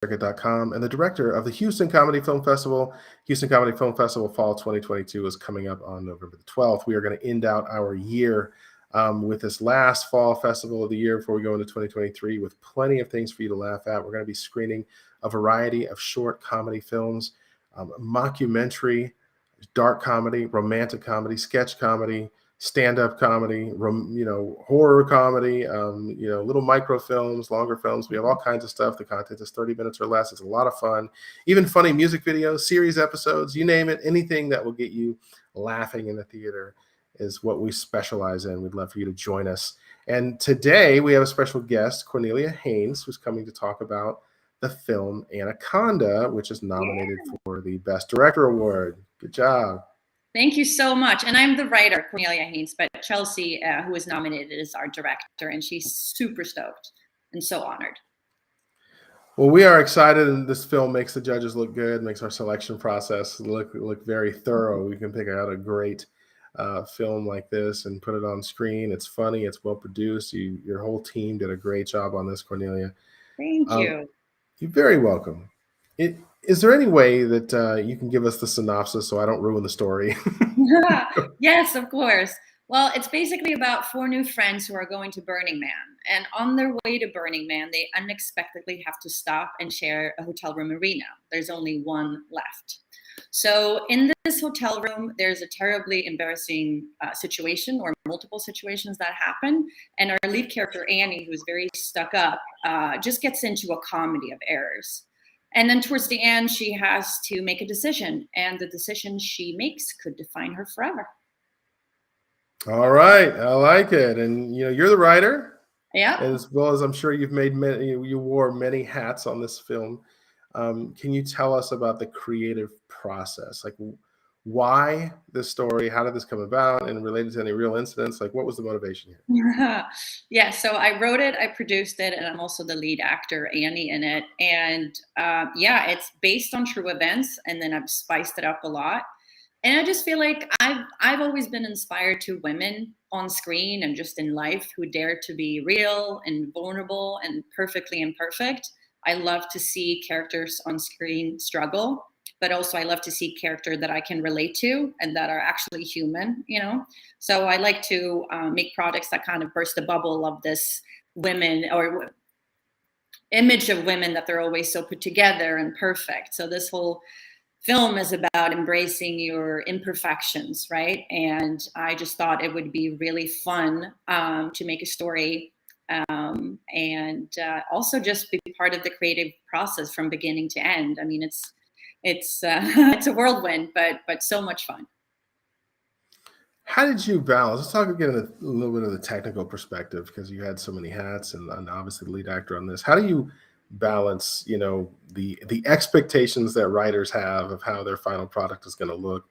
Circuit.com and the director of the Houston Comedy Film Festival. Houston Comedy Film Festival Fall 2022 is coming up on November the 12th. We are going to end out our year with this last fall festival of the year before we go into 2023 with plenty of things for you to laugh at. We're going to be screening a variety of short comedy films, mockumentary, dark comedy, romantic comedy, sketch comedy, stand-up comedy, horror comedy, little microfilms, longer films. We have all kinds of stuff. The content is 30 minutes or less. It's a lot of fun. Even funny music videos, series episodes, you name it. Anything that will get you laughing in the theater is what we specialize in. We'd love for you to join us. And today we have a special guest, Cornelia Haynes, who's coming to talk about the film Anaconda, which is nominated for the Best Director Award. Good job. Thank you so much. And I'm the writer, Cornelia Haynes, but Chelsea, who was nominated, is our director, and she's super stoked and so honored. Well, we are excited, and this film makes the judges look good, makes our selection process look very thorough. We can pick out a great film like this and put it on screen. It's funny. It's well produced. Your whole team did a great job on this, Cornelia. Thank you. You're very welcome. Is there any way that you can give us the synopsis so I don't ruin the story? Yes, of course. Well, it's basically about 4 new friends who are going to Burning Man. And on their way to Burning Man, they unexpectedly have to stop and share a hotel room in Reno. There's only one left. So in this hotel room, there's a terribly embarrassing situation, or multiple situations that happen. And our lead character, Annie, who's very stuck up, just gets into a comedy of errors. And then towards the end, she has to make a decision. And the decision she makes could define her forever. All right. I like it. And, you're the writer. Yeah. As well as I'm sure you've made many, you wore many hats on this film. Can you tell us about the creative process? Like, why this story? How did this come about? And related to any real incidents? Like, what was the motivation here? Yeah, so I wrote it, I produced it, and I'm also the lead actor, Annie, in it. And it's based on true events, and then I've spiced it up a lot. And I just feel like I've always been inspired to women on screen and just in life who dare to be real and vulnerable and perfectly imperfect. I love to see characters on screen struggle, but also I love to see characters that I can relate to and that are actually human, So I like to make products that kind of burst the bubble of this women or image of women that they're always so put together and perfect. So this whole film is about embracing your imperfections, right? And I just thought it would be really fun to make a story and also just be part of the creative process from beginning to end. I mean, it's it's a whirlwind, but so much fun. How did you balance? Let's talk again a little bit of the technical perspective, because you had so many hats and obviously the lead actor on this. How do you balance, the expectations that writers have of how their final product is going to look,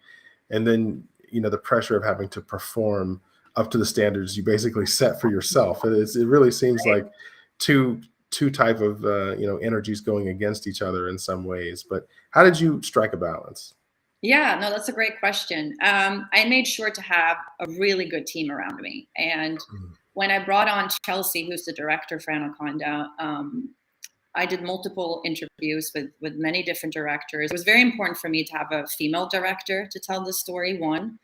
and then the pressure of having to perform up to the standards you basically set for yourself? It really seems like two type of energies going against each other in some ways. But how did you strike a balance? Yeah, no, that's a great question. I made sure to have a really good team around me. And when I brought on Chelsea, who's the director for Anaconda, I did multiple interviews with many different directors. It was very important for me to have a female director to tell the story, one.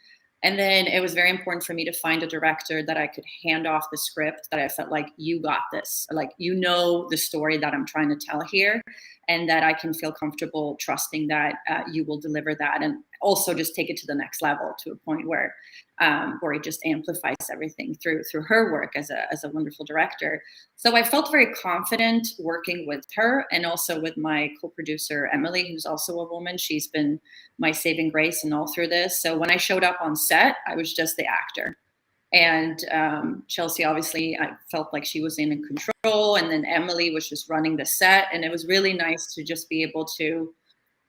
And then it was very important for me to find a director that I could hand off the script, that I felt like, you got this, like, the story that I'm trying to tell here, and that I can feel comfortable trusting that you will deliver that, and also just take it to the next level, to a point where it just amplifies everything through her work as a wonderful director. So I felt very confident working with her, and also with my co-producer Emily, who's also a woman. She's been my saving grace and all through this. So when I showed up on set, I was just the actor. And Chelsea, obviously, I felt like she was in control, and then Emily was just running the set. And it was really nice to just be able to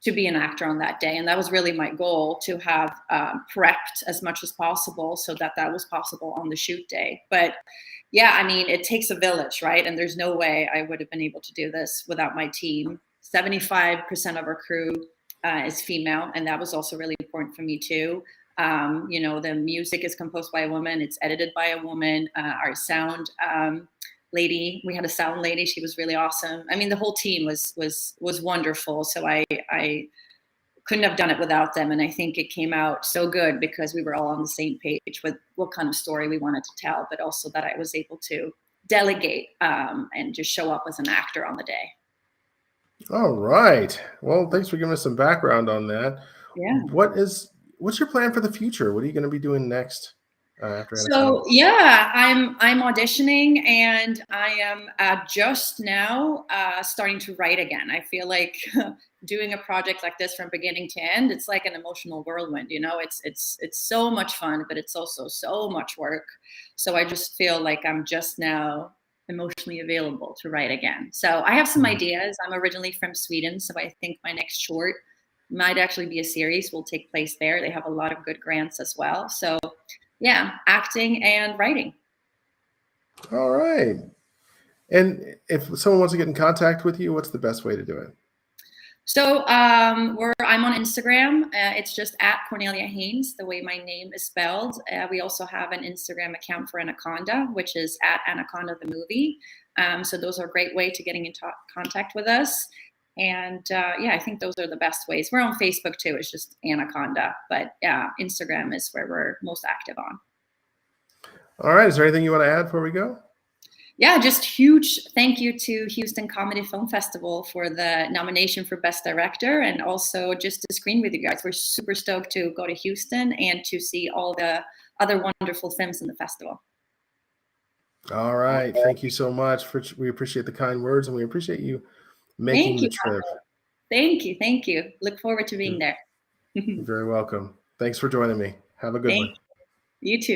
be an actor on that day. And that was really my goal, to have prepped as much as possible so that was possible on the shoot day. But yeah, I mean, it takes a village, right? And there's no way I would have been able to do this without my team. 75% of our crew is female, and that was also really important for me too. The music is composed by a woman, it's edited by a woman. Our sound lady. We had a sound lady. She was really awesome. I mean, the whole team was wonderful. So I couldn't have done it without them. And I think it came out so good because we were all on the same page with what kind of story we wanted to tell, but also that I was able to delegate and just show up as an actor on the day. All right. Well, thanks for giving us some background on that. Yeah. What's your plan for the future? What are you going to be doing next after Anaconda? So yeah, I'm auditioning, and I am just now starting to write again. I feel like doing a project like this from beginning to end, it's like an emotional whirlwind. You know, it's so much fun, but it's also so much work. So I just feel like I'm just now emotionally available to write again. So I have some ideas. I'm originally from Sweden, so I think my next short might actually be a series. Will take place there. They have a lot of good grants as well. So yeah, acting and writing. All right. And if someone wants to get in contact with you, what's the best way to do it? So I'm on Instagram. It's just at Cornelia Haynes, the way my name is spelled. We also have an Instagram account for Anaconda, which is at Anaconda the movie. So those are a great way to getting in contact with us. And yeah, I think those are the best ways. We're on Facebook too. It's just Anaconda, but yeah, Instagram is where we're most active on. All right. Is there anything you want to add before we go? Yeah, just huge thank you to Houston Comedy Film Festival for the nomination for Best Director, and also just to screen with you guys. We're super stoked to go to Houston and to see all the other wonderful films in the festival. All right. Thank you so much. We appreciate the kind words, and we appreciate you making the trip. Thank you. Thank you. Look forward to being there. You're very welcome. Thanks for joining me. Have a good one. You too.